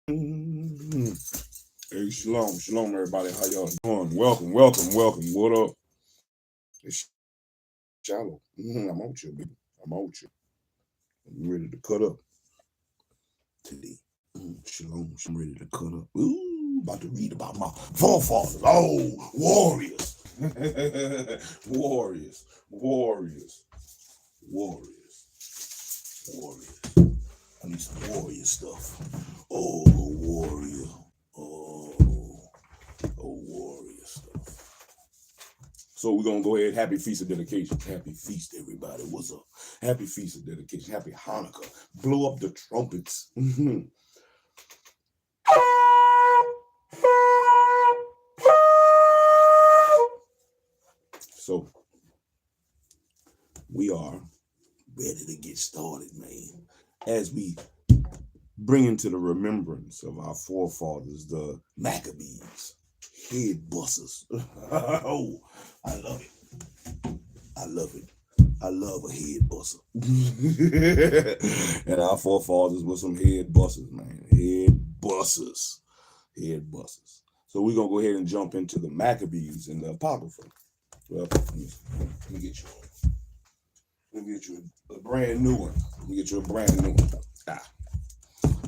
Hey, shalom, shalom, everybody. How y'all doing? Welcome, welcome, welcome. What up? It's shallow. I'm out you, baby. I'm out you. I'm ready to cut up today. Shalom, I'm ready to cut up. Ooh, about to read about my forefathers. Oh, warriors. Warriors, warriors, warriors, warriors. I need some warrior stuff. Oh, warrior. Oh, warrior stuff. So we're gonna go ahead. Happy Feast of Dedication. Happy Feast, everybody. What's up? Happy Feast of Dedication. Happy Hanukkah. Blow up the trumpets. So we are ready to get started, man. As we bring into the remembrance of our forefathers, the Maccabees, head busters. Oh, I love it. I love it. I love a head buster. And our forefathers were some head busters, man. Head busters. Head busters. So we're going to go ahead and jump into the Maccabees and the Apocrypha. Well, let me get you a brand new one. Let me get you a brand new one.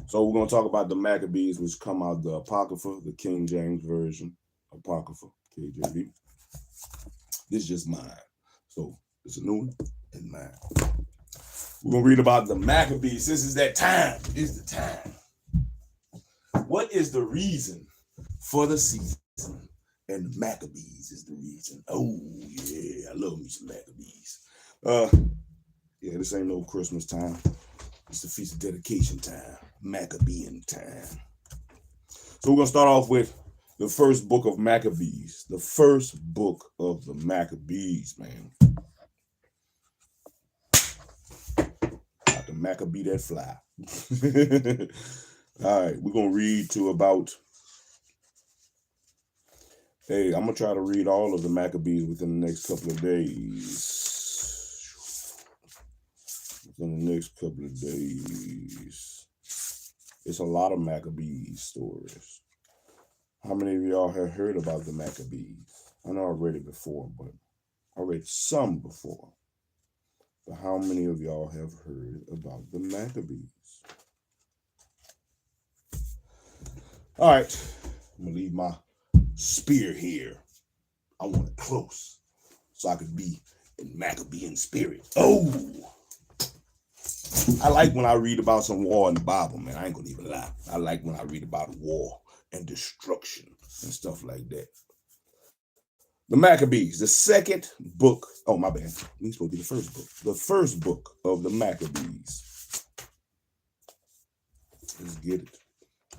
So we're going to talk about the Maccabees, which come out of the Apocrypha, the King James Version, Apocrypha, KJV. This is just mine. So it's a new one and mine. We're going to read about the Maccabees. This is that time. This is the time. What is the reason for the season? And the Maccabees is the reason. Oh, yeah. I love me some Maccabees. Yeah, this ain't no Christmas time. It's the Feast of Dedication time. Maccabean time. So we're going to start off with the first book of Maccabees. The first book of the Maccabees, man. Got the Maccabee that fly. All right, we're going to read to about... Hey, I'm going to try to read all of the Maccabees within the next couple of days. Within the next couple of days. It's a lot of Maccabees stories. How many of y'all have heard about the Maccabees? I know I read it before, but I read some before. But how many of y'all have heard about the Maccabees? All right, I'm going to leave my spear here. I want it close so I could be in Maccabean spirit. Oh, I like when I read about some war in the Bible, man. I ain't gonna even lie. I like when I read about war and destruction and stuff like that. The Maccabees, the second book. Oh, my bad. We're supposed to be the first book. The first book of the Maccabees. Let's get it.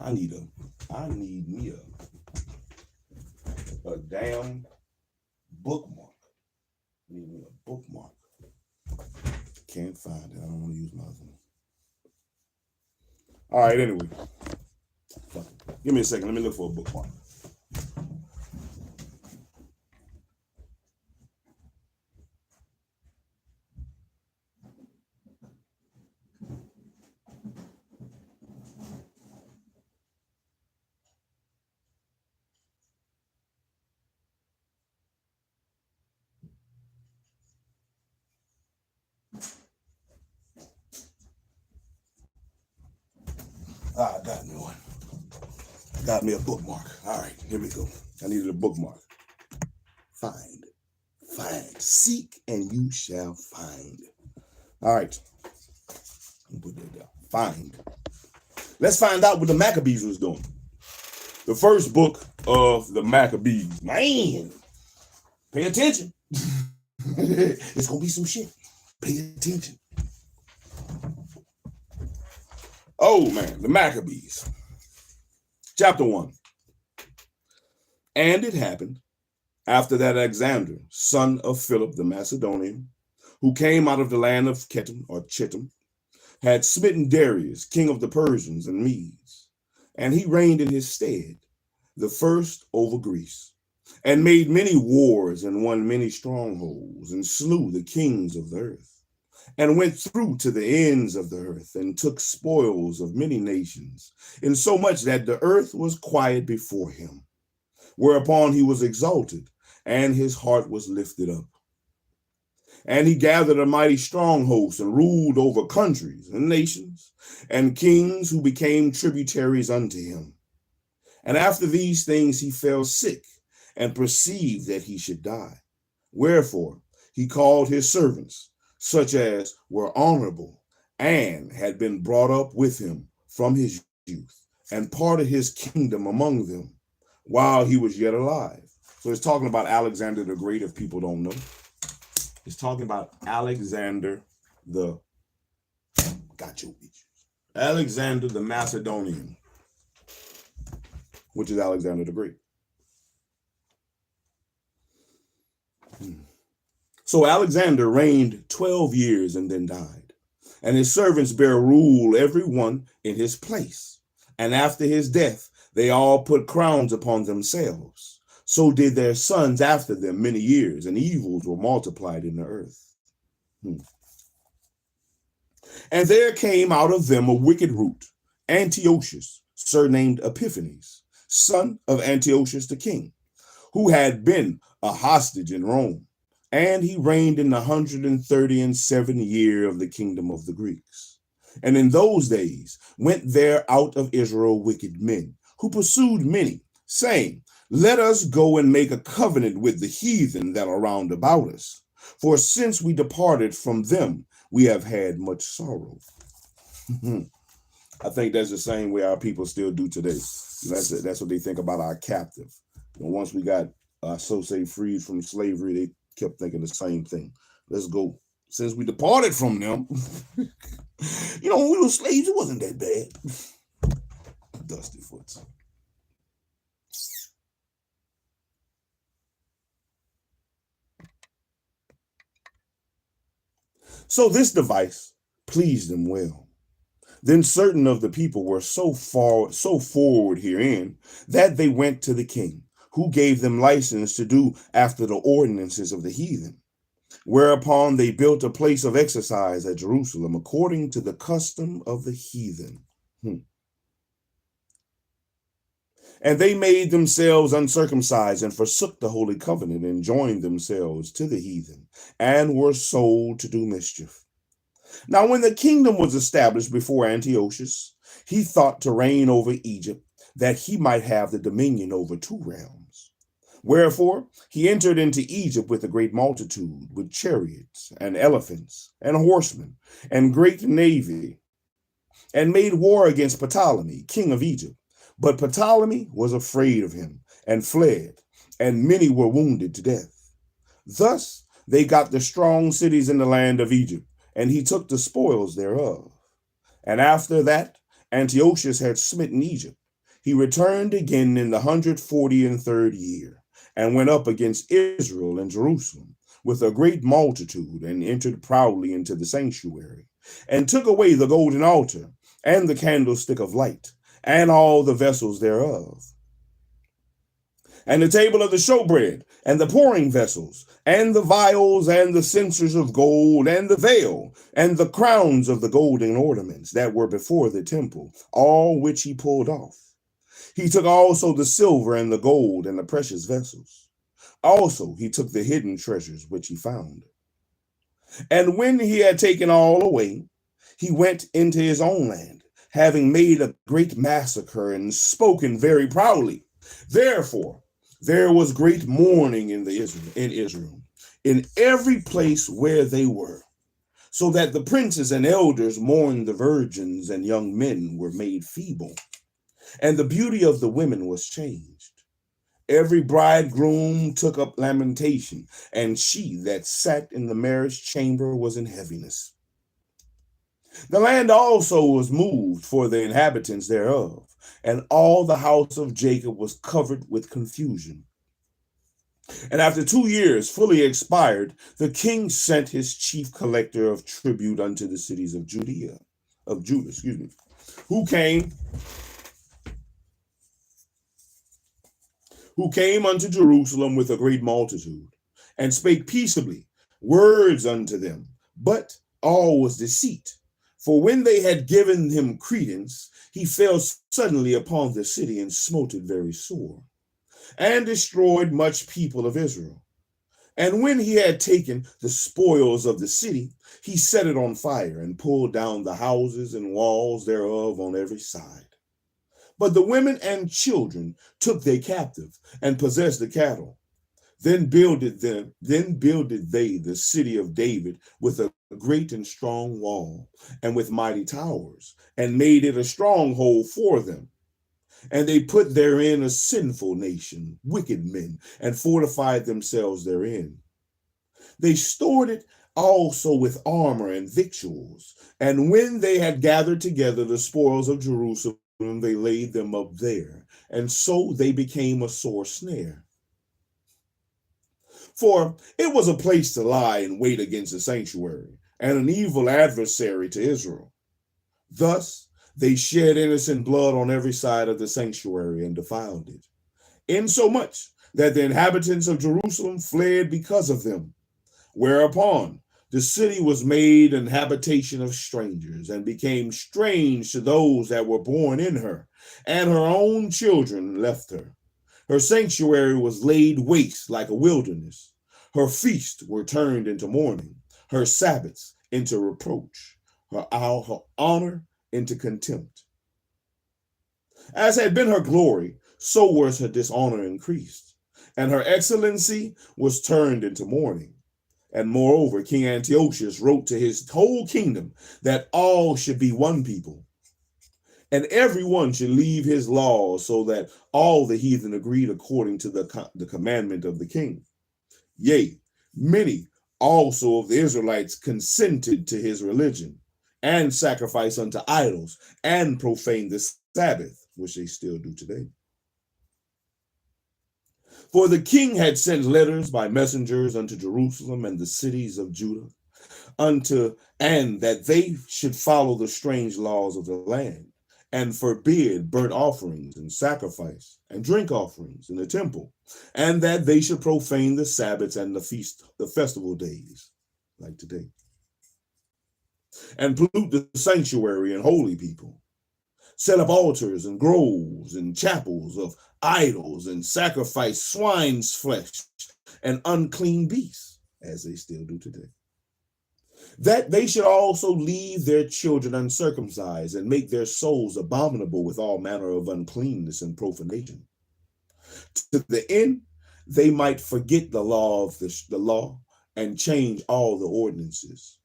I need me a damn bookmark. I need me a bookmark. Can't find it. I don't want to use my phone. All right, anyway. Give me a second. Let me look for a bookmark. I got me one. Got me a bookmark. All right, here we go. I needed a bookmark. Find. Seek and you shall find. All right. Put that down. Find. Let's find out what the Maccabees was doing. The first book of the Maccabees. Man, pay attention. It's going to be some shit. Pay attention. Oh, man, the Maccabees. Chapter 1. And it happened after that Alexander, son of Philip the Macedonian, who came out of the land of Chetam or Chittim, had smitten Darius, king of the Persians and Medes, and he reigned in his stead, the first over Greece, and made many wars and won many strongholds and slew the kings of the earth. and went through to the ends of the earth, and took spoils of many nations, insomuch that the earth was quiet before him. Whereupon he was exalted, and his heart was lifted up. And he gathered a mighty strong host, and ruled over countries and nations, and kings who became tributaries unto him. And after these things he fell sick, and perceived that he should die. Wherefore he called his servants, such as were honorable, and had been brought up with him from his youth, and parted his kingdom among them, while he was yet alive. So it's talking about Alexander the Great, if people don't know. It's talking about Alexander the Alexander the Macedonian, which is Alexander the Great. So Alexander reigned 12 years and then died, and his servants bare rule every one in his place. And after his death, they all put crowns upon themselves. So did their sons after them many years, and evils were multiplied in the earth. And there came out of them a wicked root, Antiochus, surnamed Epiphanes, son of Antiochus the king, who had been a hostage in Rome. And he reigned in the 137th year of the kingdom of the Greeks. And in those days went there out of Israel wicked men, who pursued many, saying, Let us go and make a covenant with the heathen that are round about us. For since we departed from them, we have had much sorrow. I think that's the same way our people still do today. That's what they think about our captive. Once we got so say freed from slavery, they kept thinking the same thing. Let's go. Since we departed from them, when we were slaves, it wasn't that bad. Dusty foots. So this device pleased them well. Then certain of the people were so forward herein, that they went to the king, who gave them license to do after the ordinances of the heathen. Whereupon they built a place of exercise at Jerusalem, according to the custom of the heathen. And they made themselves uncircumcised, and forsook the holy covenant, and joined themselves to the heathen, and were sold to do mischief. Now when the kingdom was established before Antiochus, he thought to reign over Egypt, that he might have the dominion over 2 realms. Wherefore he entered into Egypt with a great multitude, with chariots, and elephants, and horsemen, and great navy, and made war against Ptolemy, king of Egypt. But Ptolemy was afraid of him, and fled, and many were wounded to death. Thus they got the strong cities in the land of Egypt, and he took the spoils thereof. And after that Antiochus had smitten Egypt, he returned again in the 143rd year, and went up against Israel and Jerusalem with a great multitude, and entered proudly into the sanctuary, and took away the golden altar, and the candlestick of light, and all the vessels thereof, and the table of the showbread, and the pouring vessels, and the vials, and the censers of gold, and the veil, and the crowns of the golden ornaments that were before the temple, all which he pulled off. He took also the silver and the gold and the precious vessels. Also he took the hidden treasures which he found. And when he had taken all away, he went into his own land, having made a great massacre, and spoken very proudly. Therefore there was great mourning in Israel, in every place where they were, so that the princes and elders mourned the virgins, and young men were made feeble, and the beauty of the women was changed. Every bridegroom took up lamentation, and she that sat in the marriage chamber was in heaviness. The land also was moved for the inhabitants thereof, and all the house of Jacob was covered with confusion. And after 2 years fully expired, the king sent his chief collector of tribute unto the cities of Judah, who came unto Jerusalem with a great multitude, and spake peaceably words unto them. But all was deceit. For when they had given him credence, he fell suddenly upon the city and smote it very sore, and destroyed much people of Israel. And when he had taken the spoils of the city, he set it on fire and pulled down the houses and walls thereof on every side. But the women and children took they captive and possessed the cattle. Then builded they the city of David with a great and strong wall, and with mighty towers, and made it a stronghold for them. And they put therein a sinful nation, wicked men, and fortified themselves therein. They stored it also with armor and victuals. And when they had gathered together the spoils of Jerusalem, they laid them up there. And so they became a sore snare. For it was a place to lie in wait against the sanctuary, and an evil adversary to Israel. Thus they shed innocent blood on every side of the sanctuary and defiled it, insomuch that the inhabitants of Jerusalem fled because of them. Whereupon the city was made an habitation of strangers, and became strange to those that were born in her, and her own children left her. Her sanctuary was laid waste like a wilderness. Her feasts were turned into mourning, her Sabbaths into reproach, her honor into contempt. As had been her glory, so was her dishonor increased, and her excellency was turned into mourning. And moreover, King Antiochus wrote to his whole kingdom that all should be one people, and every one should leave his laws, so that all the heathen agreed according to the commandment of the king. Yea, many also of the Israelites consented to his religion, and sacrificed unto idols, and profaned the Sabbath, which they still do today. For the king had sent letters by messengers unto Jerusalem and the cities of Judah, and that they should follow the strange laws of the land, and forbid burnt offerings and sacrifice and drink offerings in the temple, and that they should profane the Sabbaths and the festival days, like today, and pollute the sanctuary and holy people, set up altars and groves and chapels of idols, and sacrifice swine's flesh and unclean beasts, as they still do today. That they should also leave their children uncircumcised, and make their souls abominable with all manner of uncleanness and profanation, to the end they might forget the law of the law, and change all the ordinances.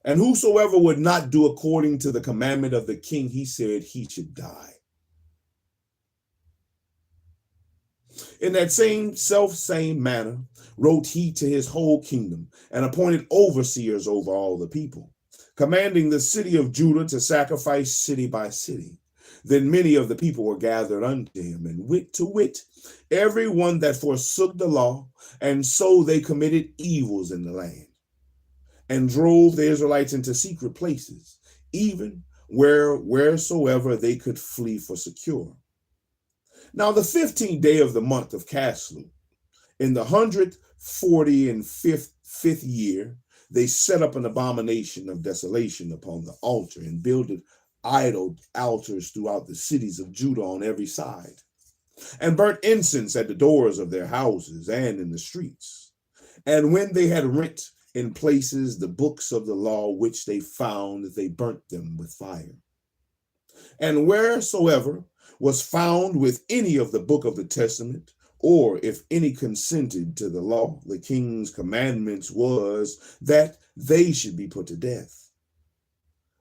And whosoever would not do according to the commandment of the king, he said he should die. In that same manner wrote he to his whole kingdom, and appointed overseers over all the people, commanding the city of Judah to sacrifice city by city. Then many of the people were gathered unto him, and to wit, every one that forsook the law, and so they committed evils in the land, and drove the Israelites into secret places, even wheresoever they could flee for secure. Now the 15th day of the month of Caslu, in the 145th year, they set up an abomination of desolation upon the altar, and builded idol altars throughout the cities of Judah on every side, and burnt incense at the doors of their houses and in the streets. And when they had rent in places the books of the law which they found, they burnt them with fire. And wheresoever was found with any of the book of the testament, or if any consented to the law, the king's commandments was that they should be put to death.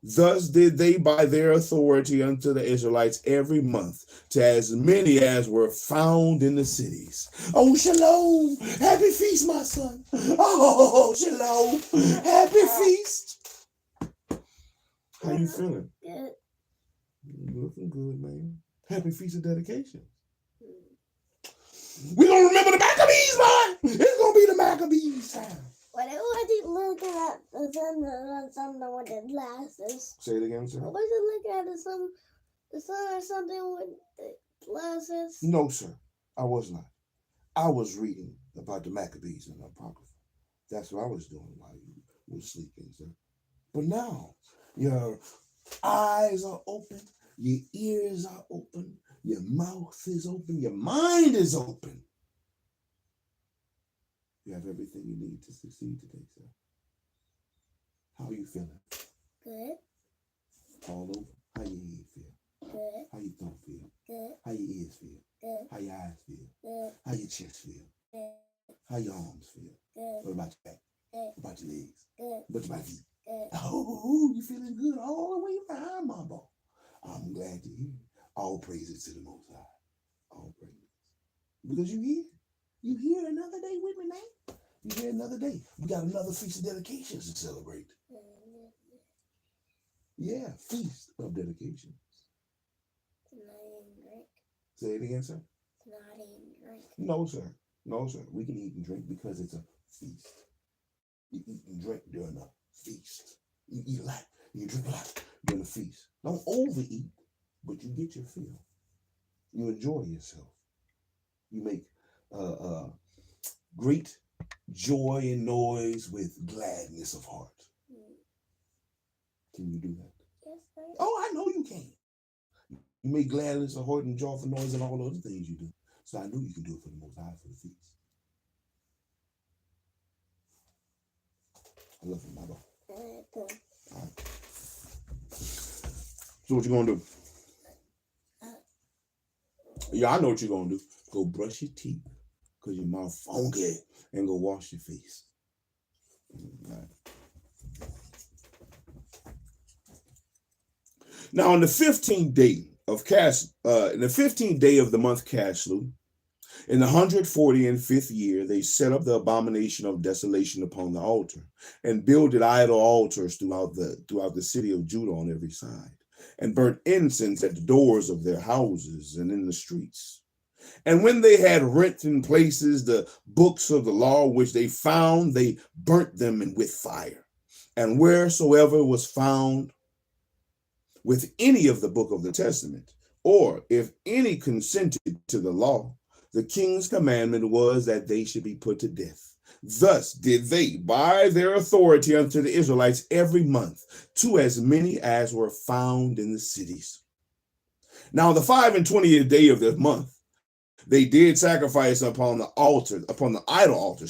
Thus did they by their authority unto the Israelites every month, to as many as were found in the cities. Oh, shalom, happy feast, my son. Oh, shalom, happy feast. How you feeling? Good. You looking good, man. Happy feast of dedication. We're going to remember the Maccabees, man. It's going to be the Maccabees time. What was he looking at the sun with the glasses? Say it again, sir. Was he looking at the sun or something with the glasses? No, sir. I was not. I was reading about the Maccabees and the Apocrypha. That's what I was doing while you were sleeping, sir. But now your eyes are open, your ears are open, your mouth is open, your mind is open. You have everything you need to succeed today, sir. How are you feeling? Good. All over. How your head feel? Good. How your throat feel? Good. How your ears feel? Good. How your eyes feel? Good. How your chest feel? Good. How your arms feel? Good. What about your back? Good. What about your legs? Good. What about your feet? Good. Oh, you feeling good all the way behind, my boy. I'm glad to hear it. All praises to the Most High. All praises. Because you here. You here another day with me, man. You here another day. We got another feast of dedications to celebrate. Yeah, feast of dedications. Not eating drink. Say it again, sir. Not eating drink. No, sir. No, sir. We can eat and drink because it's a feast. You eat and drink during a feast. You eat a lot. You drink a lot during a feast. Don't overeat, but you get your fill. You enjoy yourself. You make great joy and noise with gladness of heart. Can you do that? Yes, sir. Oh, I know you can. You make gladness of heart and joyful noise and all the other things you do. So I knew you could do it for the Most High for the feast. I love you, my boy. All right. So what you gonna do? Yeah, I know what you're gonna do. Go brush your teeth because your mouth funky and go wash your face. All right. Now, on the 15th day of the month Caslu, in the 145th year, they set up the abomination of desolation upon the altar and builded idol altars throughout the city of Judah on every side, and burnt incense at the doors of their houses and in the streets. And when they had rent in places the books of the law which they found, they burnt them with fire. And wheresoever was found with any of the book of the testament, or if any consented to the law, the king's commandment was that they should be put to death. Thus did they, by their authority unto the Israelites every month, to as many as were found in the cities. Now the 25th day of the month, they did sacrifice upon the idol altar,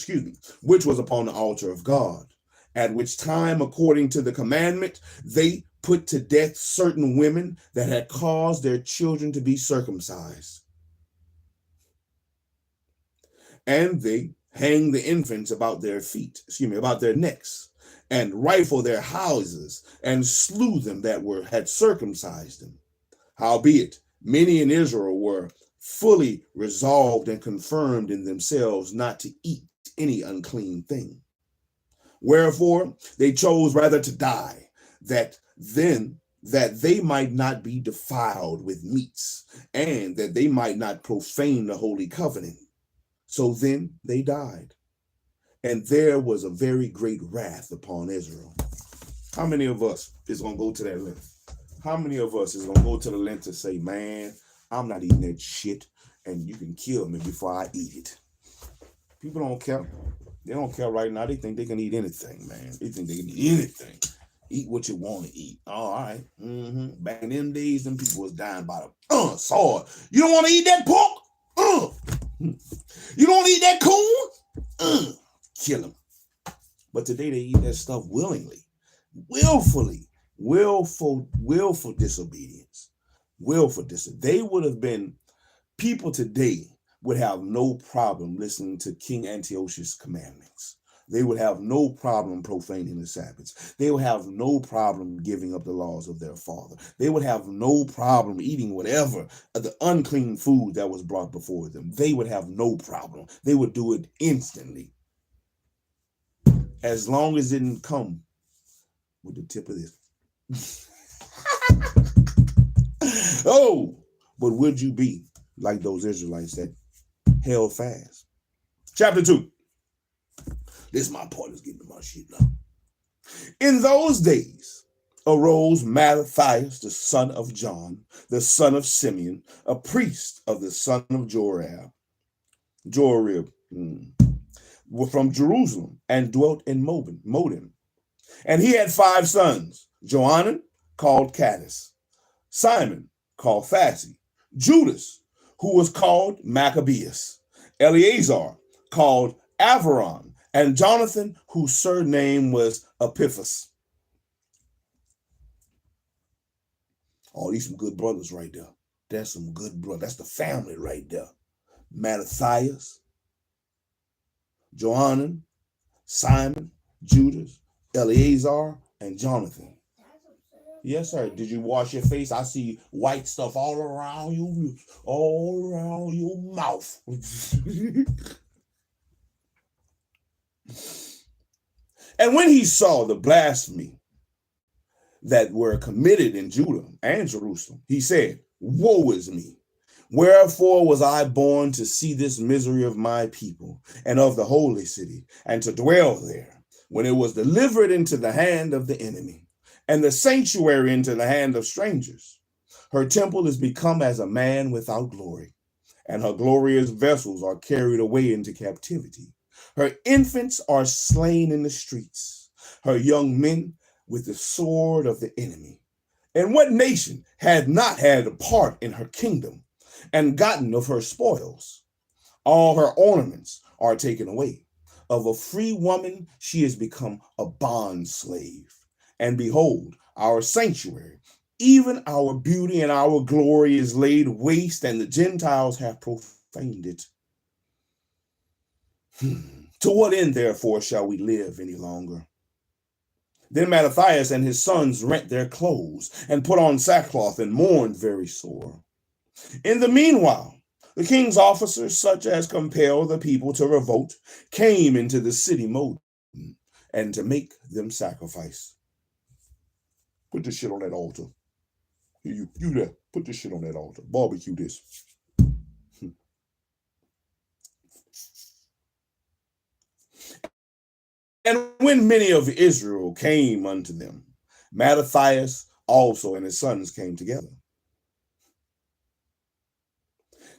which was upon the altar of God, at which time, according to the commandment, they put to death certain women that had caused their children to be circumcised. And they hanged the infants about their necks, and rifled their houses, and slew them that had circumcised them. Howbeit, many in Israel were fully resolved and confirmed in themselves not to eat any unclean thing. Wherefore they chose rather to die, that they might not be defiled with meats, and that they might not profane the holy covenant. So then they died, and there was a very great wrath upon Israel. How many of us is going to go to that length? How many of us is going to go to the length to say, man, I'm not eating that shit, and you can kill me before I eat it? People don't care. They don't care right now. They think they can eat anything, man. They think they can eat anything. Eat what you want to eat. All right. Back in them days, them people was dying by the sword. You don't want to eat that pork? You don't eat that corn? Kill them. But today they eat that stuff willingly, willfully, willful disobedience, They would have been, people today would have no problem listening to King Antiochus' commandments. They would have no problem profaning the Sabbaths. They would have no problem giving up the laws of their father. They would have no problem eating whatever the unclean food that was brought before them. They would have no problem. They would do it instantly, as long as it didn't come with the tip of this. Oh, but would you be like those Israelites that held fast? Chapter 2. This is my part. Let's get into my shit now. In those days arose Matthias, the son of John, the son of Simeon, a priest of the son of Jorib, from Jerusalem, and dwelt in Modin. And he had 5 sons, Johanan, called Caddis, Simon, called Phazi, Judas, who was called Maccabees, Eleazar, called Avaron, and Jonathan, whose surname was Epiphas. Oh, these some good brothers right there. That's some good brothers. That's the family right there. Mattathias, Johanan, Simon, Judas, Eleazar, and Jonathan. Yes, sir. Did you wash your face? I see white stuff all around you, all around your mouth. And when he saw the blasphemy that were committed in Judah and Jerusalem, he said, woe is me. Wherefore was I born to see this misery of my people and of the holy city, and to dwell there, when it was delivered into the hand of the enemy, and the sanctuary into the hand of strangers. Her temple is become as a man without glory, and her glorious vessels are carried away into captivity. Her infants are slain in the streets, her young men with the sword of the enemy. And what nation had not had a part in her kingdom, and gotten of her spoils? All her ornaments are taken away. Of a free woman she has become a bond slave. And behold, our sanctuary, even our beauty and our glory, is laid waste, and the Gentiles have profaned it. To what end, therefore, shall we live any longer? Then Mattathias and his sons rent their clothes, and put on sackcloth, and mourned very sore. In the meanwhile, the king's officers, such as compel the people to revolt, came into the city Modin, and to make them sacrifice. Put this shit on that altar. You there, put this shit on that altar. Barbecue this. And when many of Israel came unto them, Mattathias also and his sons came together.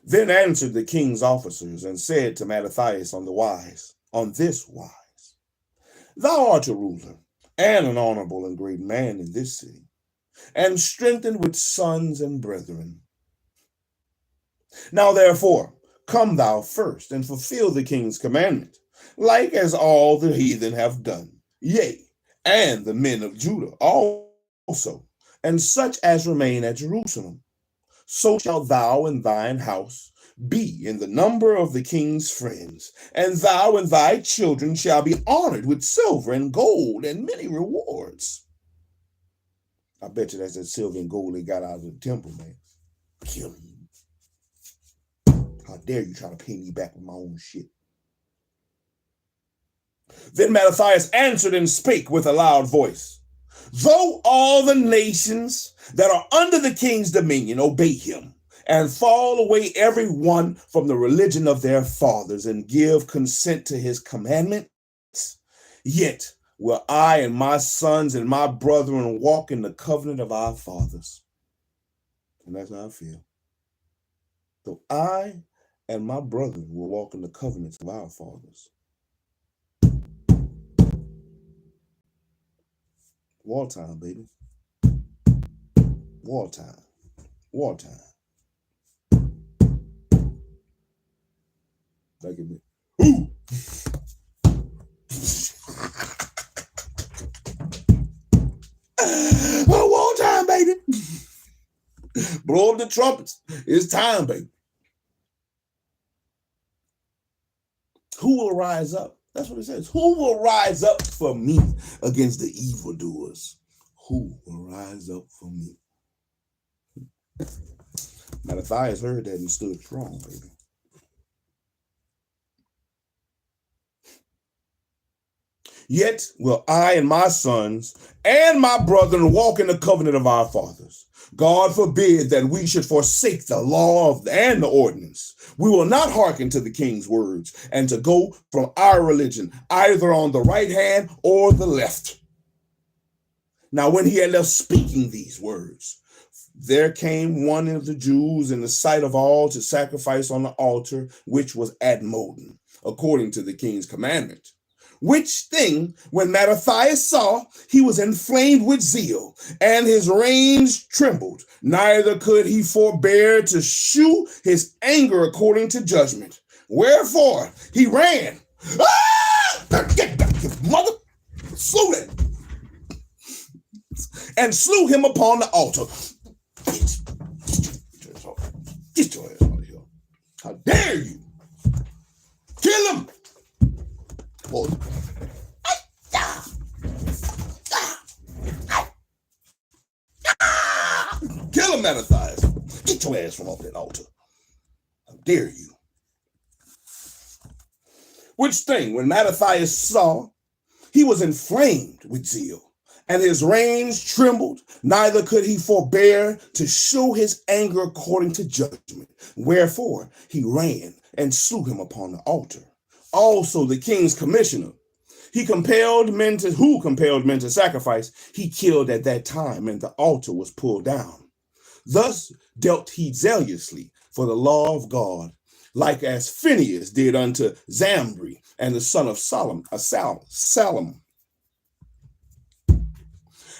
Then answered the king's officers and said to Mattathias on this wise, thou art a ruler and an honorable and great man in this city, and strengthened with sons and brethren. Now therefore, come thou first and fulfill the king's commandment, like as all the heathen have done, yea, and the men of Judah also, and such as remain at Jerusalem. So shalt thou and thine house be in the number of the king's friends, and thou and thy children shall be honored with silver and gold and many rewards. I bet you that's that silver and gold they got out of the temple, man. Kill him. How dare you try to pay me back with my own shit? Then Mattathias answered and spake with a loud voice, though all the nations that are under the king's dominion obey him, and fall away every one from the religion of their fathers, and give consent to his commandments, yet will I and my sons and my brethren walk in the covenant of our fathers. And that's how I feel. Though I and my brethren will walk in the covenants of our fathers. Wartime, baby. Wartime. Wartime. Like it. Ooh! Wartime, baby. Blow up the trumpets. It's time, baby. Who will rise up? That's what it says. Who will rise up for me against the evildoers? Who will rise up for me? Mattathias heard that and stood strong, baby. Yet will I and my sons and my brethren walk in the covenant of our fathers. God forbid that we should forsake the law and the ordinance. We will not hearken to the king's words, and to go from our religion, either on the right hand or the left. Now when he had left speaking these words, there came one of the Jews in the sight of all to sacrifice on the altar, which was at Modin, according to the king's commandment. Which thing, when Mattathias saw, he was inflamed with zeal, and his reins trembled. Neither could he forbear to shew his anger according to judgment. Wherefore he ran. Get back, you mother! Slew it! And slew him upon the altar. Get your ass out of here. How dare you? Kill him! Boy. Kill him, Mattathias. Get your ass from off that altar. How dare you? Which thing, when Mattathias saw, he was inflamed with zeal, and his reins trembled, neither could he forbear to show his anger according to judgment. Wherefore he ran and slew him upon the altar. Also the king's commissioner, who compelled men to sacrifice, he killed at that time, and the altar was pulled down. Thus dealt he zealously for the law of God, like as Phinehas did unto Zambri and the son of Salom.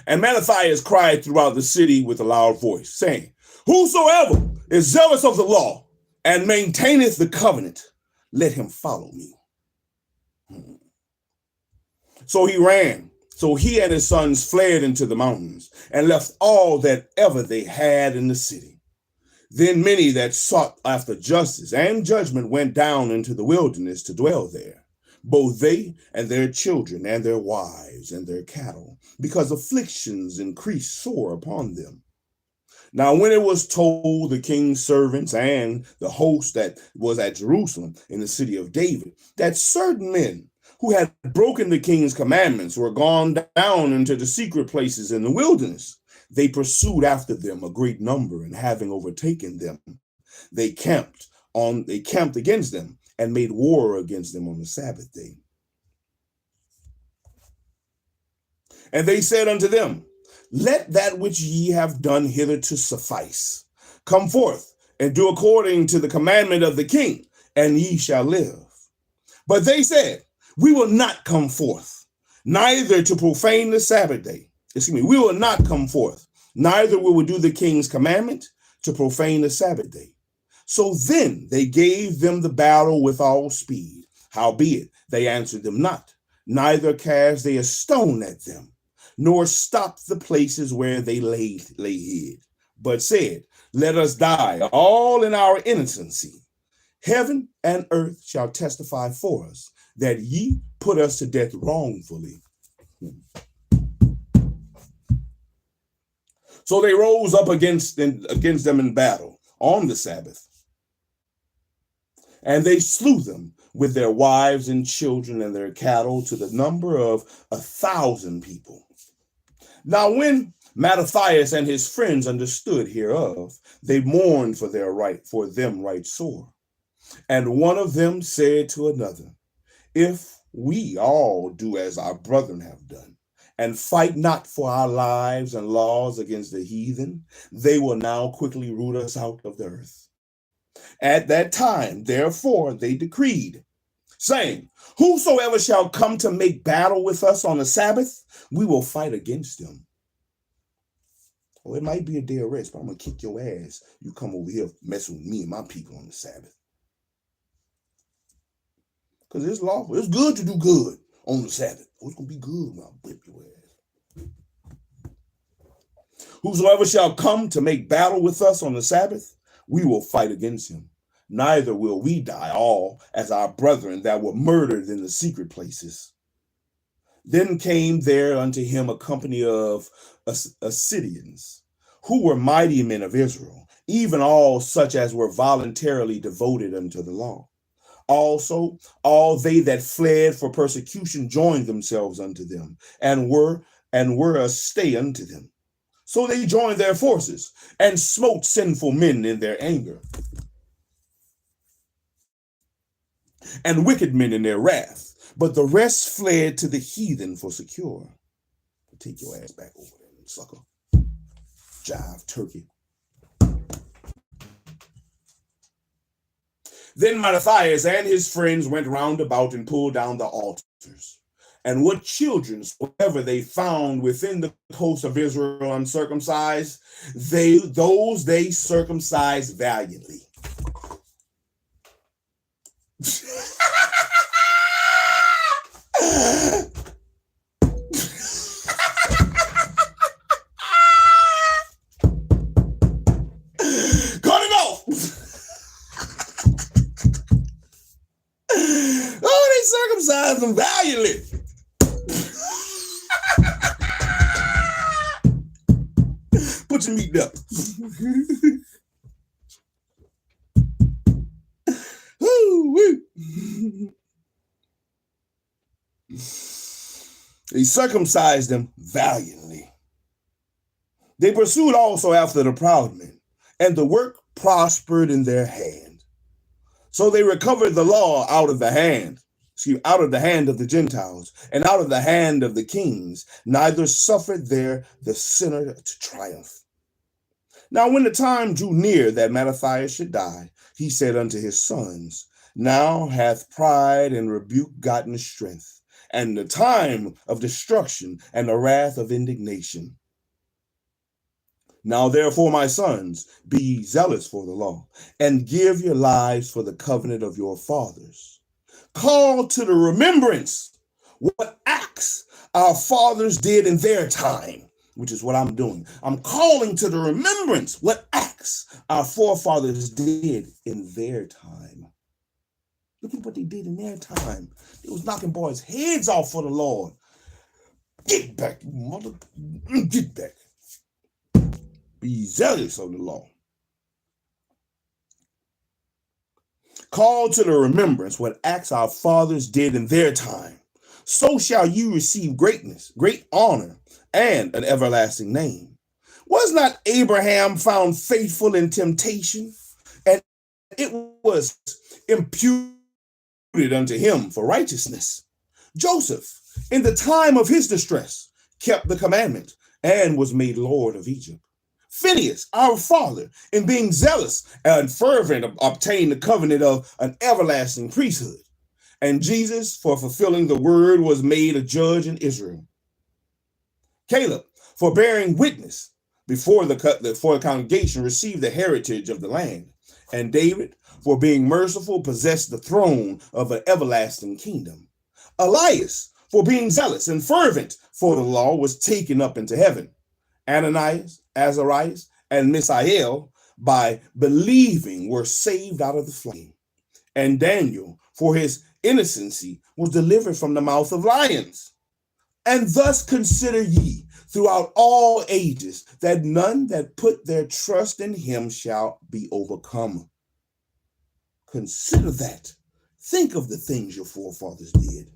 And Mattathias cried throughout the city with a loud voice, saying, Whosoever is zealous of the law and maintaineth the covenant, let him follow me. So he ran. So he and his sons fled into the mountains and left all that ever they had in the city. Then many that sought after justice and judgment went down into the wilderness to dwell there, both they and their children and their wives and their cattle, because afflictions increased sore upon them. Now when it was told the king's servants and the host that was at Jerusalem in the city of David, that certain men who had broken the king's commandments were gone down into the secret places in the wilderness, they pursued after them a great number, and having overtaken them, they camped against them and made war against them on the Sabbath day. And they said unto them, Let that which ye have done hitherto suffice. Come forth and do according to the commandment of the king, and ye shall live. But they said, We will not come forth, neither to profane the Sabbath day. We will not come forth, neither will we do the king's commandment to profane the Sabbath day. So then they gave them the battle with all speed. Howbeit they answered them not, neither cast they a stone at them, nor stopped the places where they lay hid, but said, Let us die all in our innocency. Heaven and earth shall testify for us, that ye put us to death wrongfully. So they rose up against them in battle on the Sabbath, and they slew them with their wives and children and their cattle to the number of 1,000 people. Now when Mattathias and his friends understood hereof, they mourned for them right sore. And one of them said to another, If we all do as our brethren have done, and fight not for our lives and laws against the heathen, they will now quickly root us out of the earth. At that time, therefore, they decreed, saying, Whosoever shall come to make battle with us on the Sabbath, we will fight against them. Well, it might be a day of rest, but I'm going to kick your ass. You come over here messing with me and my people on the Sabbath. Because it's lawful. It's good to do good on the Sabbath. Oh, it's going to be good when I whip your ass. Whosoever shall come to make battle with us on the Sabbath, we will fight against him. Neither will we die all as our brethren that were murdered in the secret places. Then came there unto him a company of Assyrians, who were mighty men of Israel, even all such as were voluntarily devoted unto the law. Also, all they that fled for persecution joined themselves unto them, and were a stay unto them. So they joined their forces, and smote sinful men in their anger, and wicked men in their wrath. But the rest fled to the heathen for secure. Take your ass back over there, sucker. Jive turkey. Then Mattathias and his friends went round about and pulled down the altars, And what children soever they found within the coast of Israel uncircumcised, they circumcised valiantly. Cut it off. Oh, they circumcised them valiantly. Put your meat up. They circumcised them valiantly. They pursued also after the proud men, and the work prospered in their hand. So they recovered the law out of the hand of the Gentiles, and out of the hand of the kings, neither suffered there the sinner to triumph. Now when the time drew near that Mattathias should die, he said unto his sons, now hath pride and rebuke gotten strength, and the time of destruction and the wrath of indignation. Now therefore, my sons, be ye zealous for the law, and give your lives for the covenant of your fathers. Call to the remembrance what acts our fathers did in their time, which is what I'm doing. I'm calling to the remembrance what acts our forefathers did in their time. Look at what they did in their time. They was knocking boys' heads off for the Lord. Get back, you mother. Get back. Be zealous of the law. Call to the remembrance what acts our fathers did in their time. So shall you receive greatness, great honor, and an everlasting name. Was not Abraham found faithful in temptation, and it was imputed unto him for righteousness? Joseph, in the time of his distress, kept the commandment and was made Lord of Egypt. Phineas, our father, in being zealous and fervent, obtained the covenant of an everlasting priesthood. And Jesus, for fulfilling the word, was made a judge in Israel. Caleb, for bearing witness before the congregation, received the heritage of the land. And David, for being merciful, possessed the throne of an everlasting kingdom. Elias, for being zealous and fervent for the law, was taken up into heaven. Ananias, Azarias, and Mishael, by believing, were saved out of the flame. And Daniel, for his innocency, was delivered from the mouth of lions. And thus consider ye throughout all ages that none that put their trust in him shall be overcome. Consider that. Think of the things your forefathers did.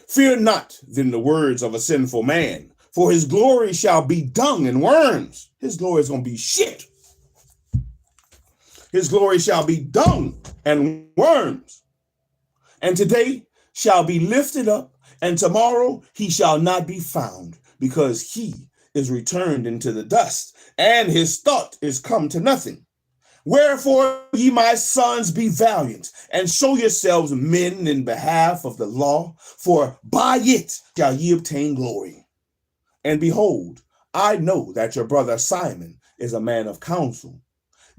Fear not, then, the words of a sinful man, for his glory shall be dung and worms. His glory is going to be shit. His glory shall be dung and worms. And today shall be lifted up, and tomorrow he shall not be found, because he is returned into the dust, and his thought is come to nothing. Wherefore, ye my sons, be valiant, and show yourselves men in behalf of the law, for by it shall ye obtain glory. And behold, I know that your brother Simon is a man of counsel.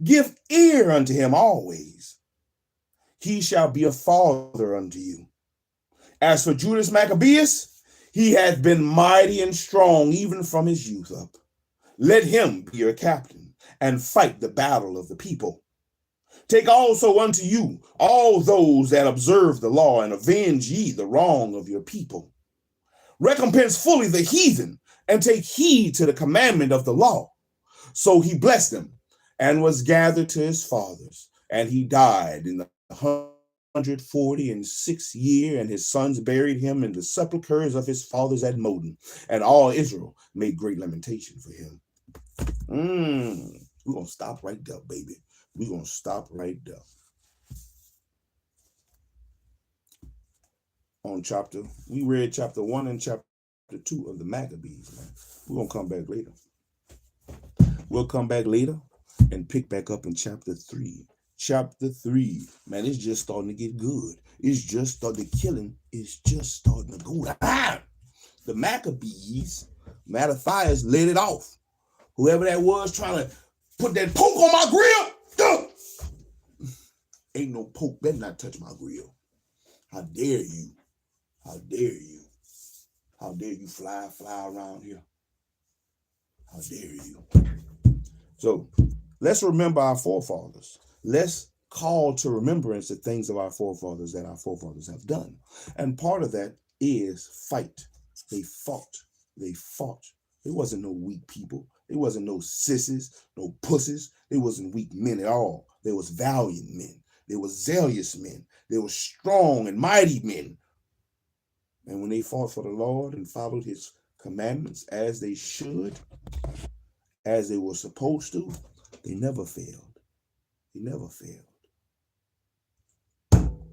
Give ear unto him always. He shall be a father unto you. As for Judas Maccabeus, he hath been mighty and strong even from his youth up. Let him be your captain, and fight the battle of the people. Take also unto you all those that observe the law, and avenge ye the wrong of your people. Recompense fully the heathen, and take heed to the commandment of the law. So he blessed them, and was gathered to his fathers, and he died in the 146th year, and his sons buried him in the sepulchres of his fathers at Moden, and all Israel made great lamentation for him. We're going to stop right there, baby. We're going to stop right there. We read chapter 1 and chapter 2 of the Maccabees, man. We're going to come back later. We'll come back later and pick back up in chapter 3, chapter 3. Man, it's just starting to get good. It's just starting, the killing is just starting to go down. The Maccabees, Mattathias let it off. Whoever that was trying to put that poke on my grill, ain't no poke, better not touch my grill. How dare you? How dare you? How dare you fly around here? How dare you? So let's remember our forefathers. Let's call to remembrance the things of our forefathers that our forefathers have done. And part of that is fight. They fought. They fought. There wasn't no weak people. There wasn't no sissies, no pussies. There wasn't weak men at all. There was valiant men. There was zealous men. There were strong and mighty men. And when they fought for the Lord and followed his commandments as they should, as they were supposed to, they never failed. They never failed.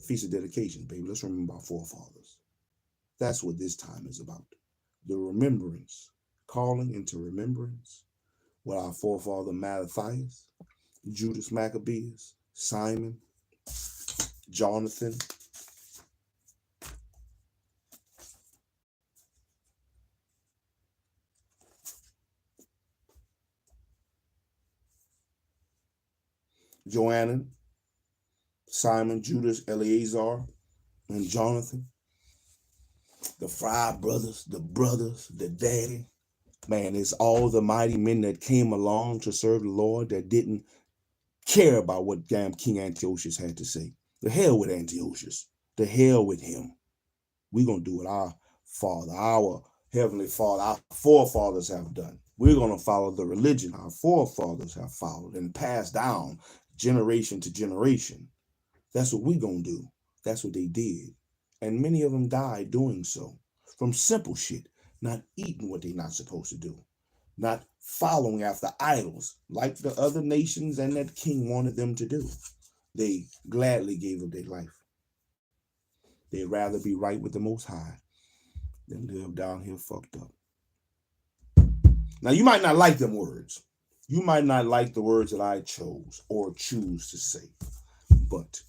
Feast of dedication, baby. Let's remember our forefathers. That's what this time is about. The remembrance, calling into remembrance what our forefather Mattathias, Judas Maccabees, Simon, Jonathan, Joannan, Simon, Judas, Eleazar, and Jonathan, the five brothers, the daddy. Man, it's all the mighty men that came along to serve the Lord that didn't care about what damn King Antiochus had to say. The hell with Antiochus. The hell with him. We're going to do what our Father, our Heavenly Father, our forefathers have done. We're going to follow the religion our forefathers have followed and passed down generation to generation. That's what we're going to do. That's what they did. And many of them died doing so. From simple shit, not eating what they're not supposed to do. Not following after idols like the other nations and that king wanted them to do. They gladly gave up their life. They'd rather be right with the Most High than live down here fucked up. Now, you might not like them words. You might not like the words that I chose or choose to say. But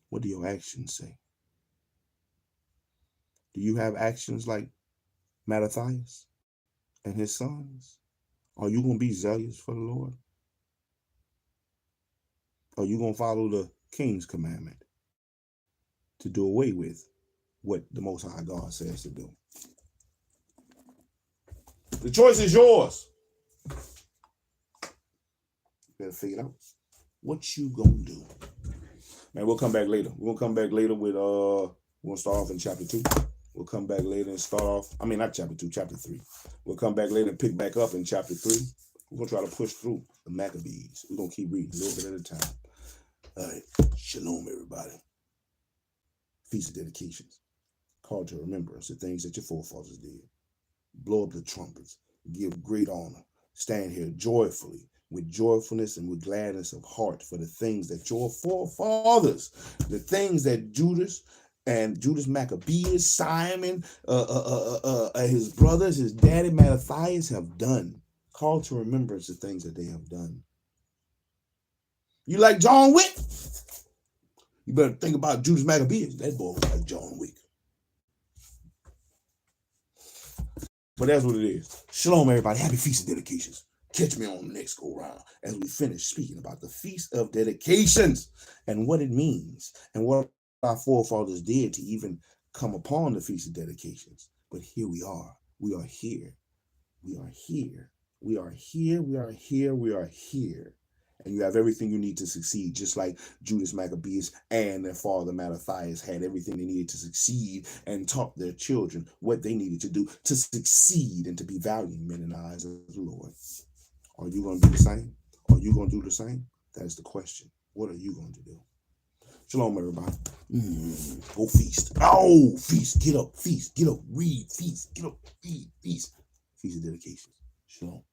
what do your actions say? Do you have actions like Mattathias and his sons? Are you going to be zealous for the Lord? Are you going to follow the king's commandment to do away with what the Most High God says to do? The choice is yours. You better figure it out. What you gonna do? Man, we'll come back later. We're gonna come back later with we're gonna start off in chapter 2. We'll come back later and start off. I mean, not chapter 2, chapter 3. We'll come back later and pick back up in chapter 3. We're gonna try to push through the Maccabees. We're gonna keep reading a little bit at a time. All right. Shalom, everybody. Feast of dedications. Call to remembrance the things that your forefathers did. Blow up the trumpets. Give great honor. Stand here joyfully, with joyfulness and with gladness of heart for the things that your forefathers, the things that Judas Maccabees, Simon, his brothers, his daddy Mattathias have done. Call to remembrance the things that they have done. You like John Wick? You better think about Judas Maccabees. That boy was like John Wick. But that's what it is. Shalom, everybody. Happy Feast of Dedications. Catch me on the next go round as we finish speaking about the Feast of Dedications and what it means and what our forefathers did to even come upon the Feast of Dedications. But here we are. We are here. We are here. We are here. We are here. We are here. And you have everything you need to succeed, just like Judas Maccabees and their father Mattathias had everything they needed to succeed and taught their children what they needed to do to succeed and to be valiant men in the eyes of the Lord. Are you going to do the same? Are you going to do the same? That is the question. What are you going to do? Shalom, everybody. Go feast. Oh, feast. Get up. Feast. Get up. Read. Feast. Get up. Read. Feast. Feast of dedication. Shalom.